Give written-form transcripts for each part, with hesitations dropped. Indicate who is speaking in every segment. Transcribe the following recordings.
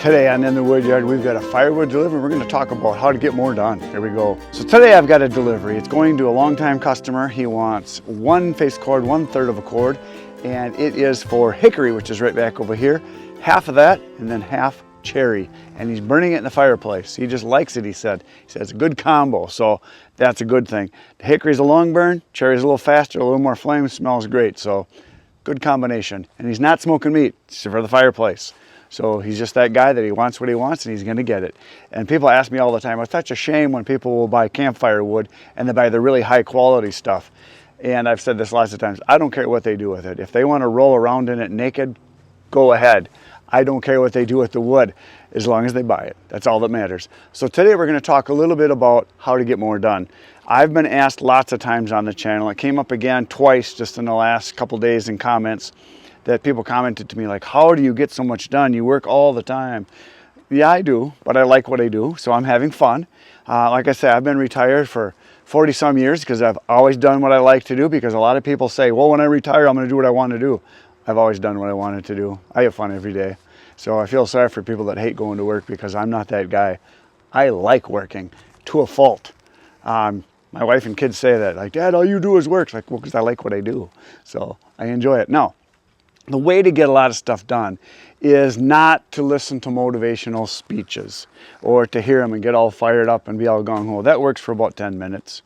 Speaker 1: Today on In the Woodyard, we've got a firewood delivery. We're going to talk about how to get more done. Here we go. So today I've got a delivery. It's going to a longtime customer. He wants 1 face cord, 1/3 of a cord, and it is for hickory, which is right back over here. Half of that and then half cherry, and he's burning it in the fireplace. He just likes it, he said. He said it's a good combo, so that's a good thing. The hickory's a long burn, cherry's a little faster, a little more flame, smells great, so good combination. And he's not smoking meat, it's for the fireplace. So he's just that guy that he wants what he wants and he's gonna get it. And people ask me all the time, it's such a shame when people will buy campfire wood and they buy the really high quality stuff. And I've said this lots of times, I don't care what they do with it. If they wanna roll around in it naked, go ahead. I don't care what they do with the wood, as long as they buy it. That's all that matters. So today we're gonna talk a little bit about how to get more done. I've been asked lots of times on the channel, it came up again twice just in the last couple days in comments, that people commented to me like, how do you get so much done? You work all the time. Yeah, I do, but I like what I do, so I'm having fun. Like I said, I've been retired for 40 some years because I've always done what I like to do, because a lot of people say, well, when I retire, I'm gonna do what I want to do. I've always done what I wanted to do. I have fun every day. So I feel sorry for people that hate going to work, because I'm not that guy. I like working to a fault. My wife and kids say that, like, Dad, all you do is work. It's like, well, because I like what I do. So I enjoy it. Now, the way to get a lot of stuff done is not to listen to motivational speeches or to hear them and get all fired up and be all gung-ho. That works for about 10 minutes.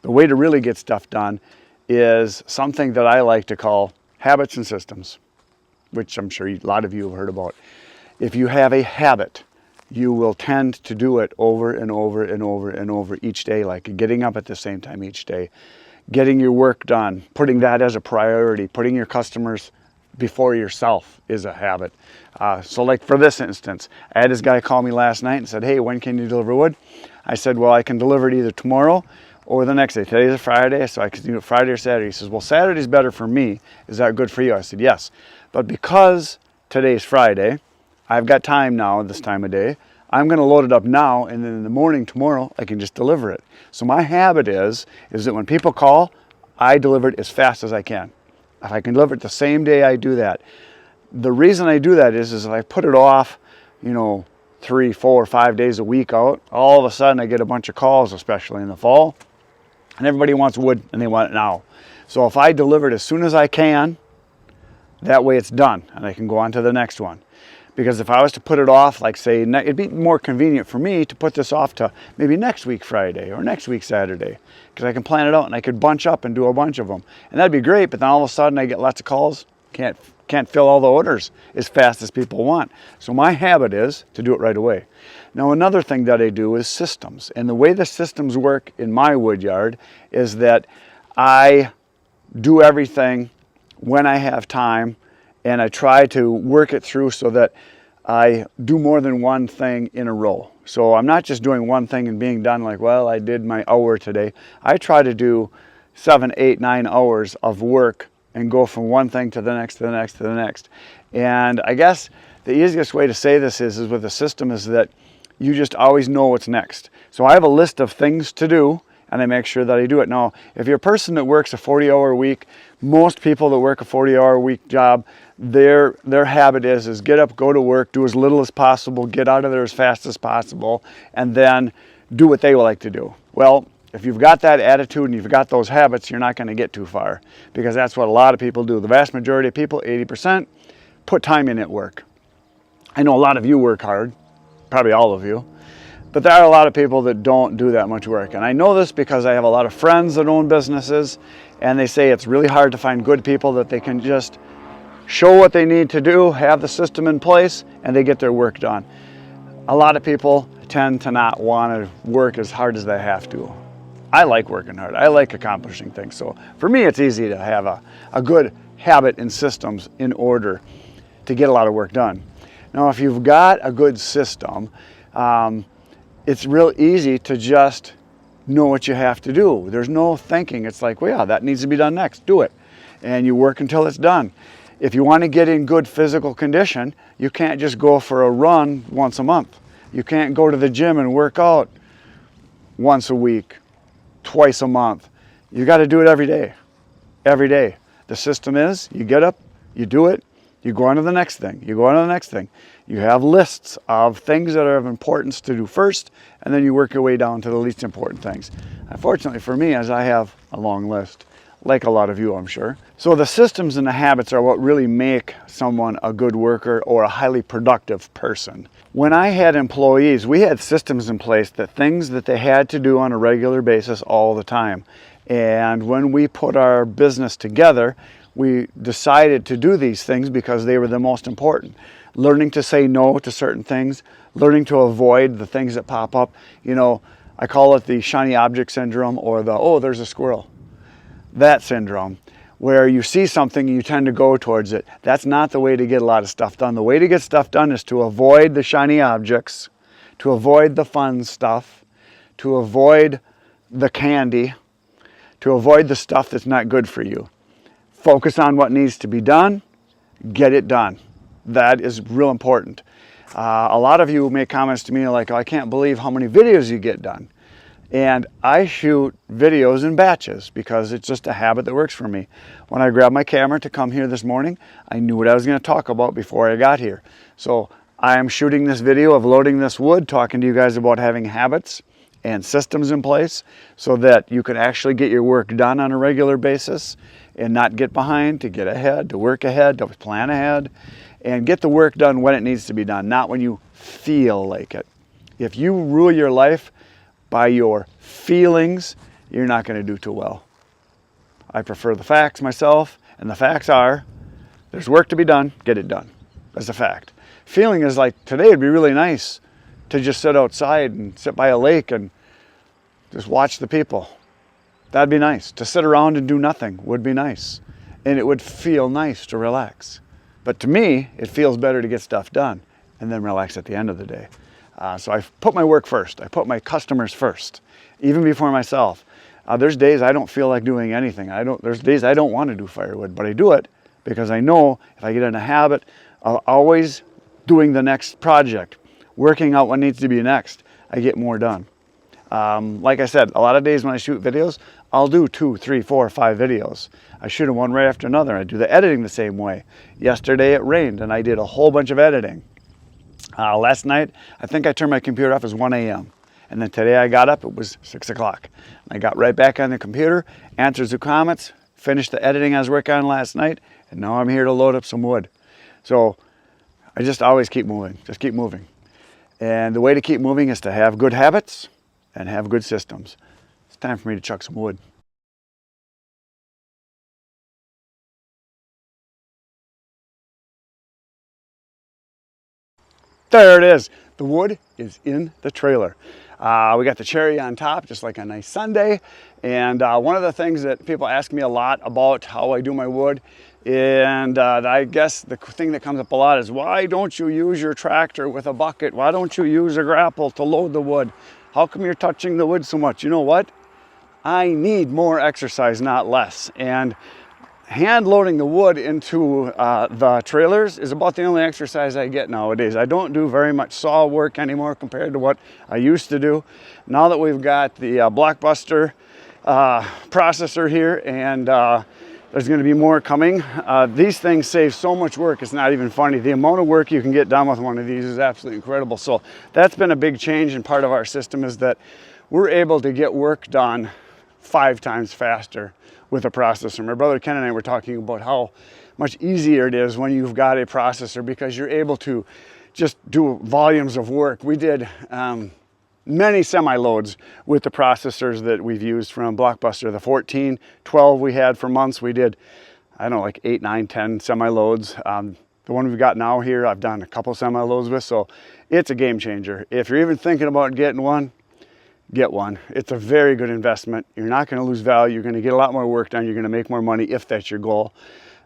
Speaker 1: The way to really get stuff done is something that I like to call habits and systems, which I'm sure a lot of you have heard about. If you have a habit, you will tend to do it over and over and over and over each day, like getting up at the same time each day, getting your work done, putting that as a priority, putting your customers before yourself is a habit. So like for this instance, I had this guy call me last night and said, hey, when can you deliver wood? I said, well, I can deliver it either tomorrow or the next day. Today's a Friday, so I can do it Friday or Saturday. He says, well, Saturday's better for me. Is that good for you? I said, yes. But because today's Friday, I've got time now this time of day, I'm gonna load it up now, and then in the morning tomorrow, I can just deliver it. So my habit is that when people call, I deliver it as fast as I can. If I can deliver it the same day, I do that. The reason I do that is if I put it off, 3, 4, 5 days a week out, all of a sudden I get a bunch of calls, especially in the fall, and everybody wants wood and they want it now. So if I deliver it as soon as I can, that way it's done and I can go on to the next one. Because if I was to put it off, like say, it'd be more convenient for me to put this off to maybe next week Friday or next week Saturday, because I can plan it out and I could bunch up and do a bunch of them. And that'd be great, but then all of a sudden I get lots of calls, can't fill all the orders as fast as people want. So my habit is to do it right away. Now another thing that I do is systems. And the way the systems work in my wood yard is that I do everything when I have time, and I try to work it through so that I do more than one thing in a row. So I'm not just doing one thing and being done like, well, I did my hour today. I try to do 7, 8, 9 hours of work and go from one thing to the next, to the next, to the next. And I guess the easiest way to say this is with a system is that you just always know what's next. So I have a list of things to do, and I make sure that I do it. Now, if you're a person that works a 40-hour week, most people that work a 40-hour week job, their habit is get up, go to work, do as little as possible, get out of there as fast as possible, and then do what they like to do. Well, if you've got that attitude and you've got those habits, you're not going to get too far, because that's what a lot of people do. The vast majority of people, 80%, put time in at work. I know a lot of you work hard, probably all of you, but there are a lot of people that don't do that much work. And I know this because I have a lot of friends that own businesses, and they say it's really hard to find good people that they can just show what they need to do, have the system in place, and they get their work done. A lot of people tend to not want to work as hard as they have to. I like working hard. I like accomplishing things. So for me, it's easy to have a good habit and systems in order to get a lot of work done. Now, if you've got a good system, it's real easy to just know what you have to do. There's no thinking. It's like, well, yeah, that needs to be done next. Do it. And you work until it's done. If you want to get in good physical condition, you can't just go for a run once a month. You can't go to the gym and work out once a week, twice a month. You got to do it every day. Every day. The system is, you get up, you do it, You go on to the next thing. You go on to the next thing. You have lists of things that are of importance to do first, and then you work your way down to the least important things. Unfortunately for me, as I have a long list, like a lot of you, I'm sure. So the systems and the habits are what really make someone a good worker or a highly productive person. When I had employees, we had systems in place, that things that they had to do on a regular basis all the time. And when we put our business together, we decided to do these things because they were the most important. Learning to say no to certain things, learning to avoid the things that pop up. You know, I call it the shiny object syndrome, or the, oh, there's a squirrel. That syndrome, where you see something and you tend to go towards it. That's not the way to get a lot of stuff done. The way to get stuff done is to avoid the shiny objects, to avoid the fun stuff, to avoid the candy, to avoid the stuff that's not good for you. Focus on what needs to be done, get it done. That is real important. A lot of you make comments to me like, oh, I can't believe how many videos you get done. And I shoot videos in batches because it's just a habit that works for me. When I grabbed my camera to come here this morning, I knew what I was going to talk about before I got here. So I am shooting this video of loading this wood, talking to you guys about having habits and systems in place so that you can actually get your work done on a regular basis and not get behind, to get ahead, to work ahead, to plan ahead, and get the work done when it needs to be done, not when you feel like it. If you rule your life by your feelings, you're not going to do too well. I prefer the facts myself, and the facts are, there's work to be done, get it done. That's a fact. Feeling is like, today it'd be really nice to just sit outside and sit by a lake and just watch the people. That'd be nice. To sit around and do nothing would be nice. And it would feel nice to relax. But to me, it feels better to get stuff done and then relax at the end of the day. So I put my work first. I put my customers first, even before myself. There's days I don't feel like doing anything. There's days I don't want to do firewood, but I do it because I know if I get in a habit of always doing the next project, working out what needs to be next, I get more done. Like I said, a lot of days when I shoot videos, I'll do 2, 3, 4, 5 videos. I shoot them one right after another. I do the editing the same way. Yesterday it rained and I did a whole bunch of editing. Last night, I think I turned my computer off at 1 a.m. And then today I got up, it was 6 o'clock. I got right back on the computer, answered the comments, finished the editing I was working on last night, and now I'm here to load up some wood. So I just always keep moving, just keep moving. And the way to keep moving is to have good habits and have good systems. It's time for me to chuck some wood. There it is. The wood is in the trailer. We got the cherry on top, just like a nice sundae. And one of the things that people ask me a lot about how I do my wood, and I guess the thing that comes up a lot is, why don't you use your tractor with a bucket? Why don't you use a grapple to load the wood? How come you're touching the wood so much? You know what? I need more exercise, not less. And hand loading the wood into the trailers is about the only exercise I get nowadays. I don't do very much saw work anymore compared to what I used to do. Now that we've got the Blockbuster processor here, and there's going to be more coming, these things save so much work, it's not even funny. The amount of work you can get done with one of these is absolutely incredible. So that's been a big change, and part of our system is that we're able to get work done 5 times faster with a processor. My brother Ken and I were talking about how much easier it is when you've got a processor, because you're able to just do volumes of work. We did many semi-loads with the processors that we've used from Blockbuster. The 14, 12 we had for months. We did, I don't know, like 8, 9, 10 semi-loads. The one we've got now here, I've done a couple semi-loads with, so it's a game changer. If you're even thinking about getting one, get one. It's a very good investment. You're not going to lose value. You're going to get a lot more work done. You're going to make more money if that's your goal.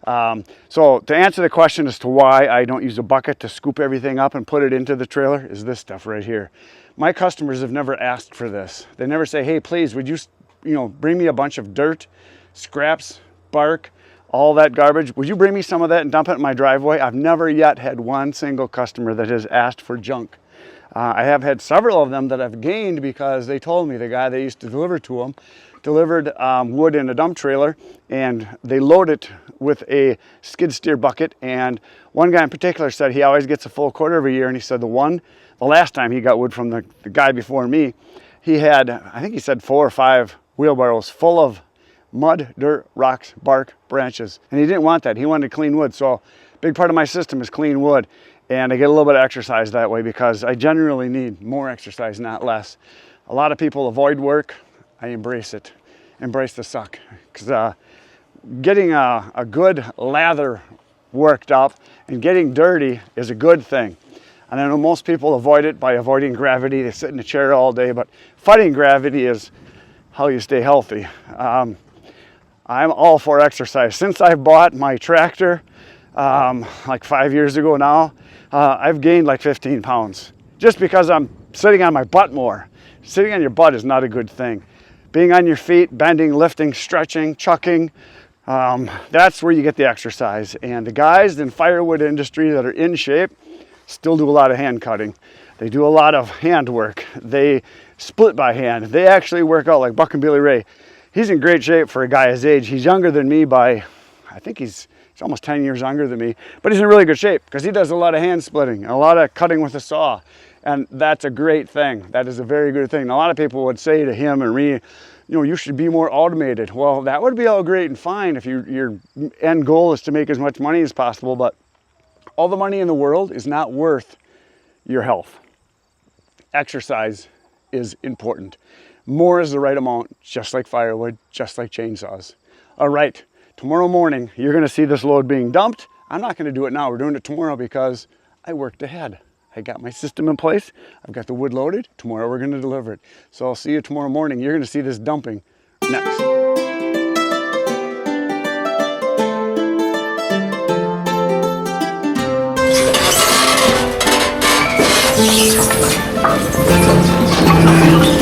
Speaker 1: So to answer the question as to why I don't use a bucket to scoop everything up and put it into the trailer is this stuff right here. My customers have never asked for this. They never say, hey, please, would you bring me a bunch of dirt, scraps, bark, all that garbage? Would you bring me some of that and dump it in my driveway? I've never yet had one single customer that has asked for junk I have had several of them that I've gained because they told me, the guy that used to deliver to them, delivered wood in a dump trailer, and they load it with a skid steer bucket. And one guy in particular said he always gets a full cord every year, and he said the last time he got wood from the guy before me, he had, I think he said 4 or 5 wheelbarrows full of mud, dirt, rocks, bark, branches, and he didn't want that. He wanted clean wood. So a big part of my system is clean wood, and I get a little bit of exercise that way because I generally need more exercise, not less. A lot of people avoid work. I embrace it, embrace the suck, because getting a good lather worked up and getting dirty is a good thing. And I know most people avoid it by avoiding gravity. They sit in a chair all day, but fighting gravity is how you stay healthy. I'm all for exercise. Since I bought my tractor like 5 years ago now, I've gained like 15 pounds just because I'm sitting on my butt more. Sitting on your butt is not a good thing. Being on your feet, bending, lifting, stretching, chucking, that's where you get the exercise. And the guys in firewood industry that are in shape still do a lot of hand cutting. They do a lot of hand work. They split by hand. They actually work out like Buck and Billy Ray. He's in great shape for a guy his age. He's younger than me by, I think he's almost 10 years younger than me, but he's in really good shape because he does a lot of hand splitting, a lot of cutting with a saw. And that's a great thing. That is a very good thing. And a lot of people would say to him or me, you know, you should be more automated. Well, that would be all great and fine if your end goal is to make as much money as possible, but all the money in the world is not worth your health. Exercise is important. More is the right amount, just like firewood, just like chainsaws. All right, tomorrow morning, you're gonna see this load being dumped. I'm not gonna do it now. We're doing it tomorrow because I worked ahead. I got my system in place. I've got the wood loaded. Tomorrow we're gonna deliver it. So I'll see you tomorrow morning. You're gonna see this dumping next.
Speaker 2: Thank you.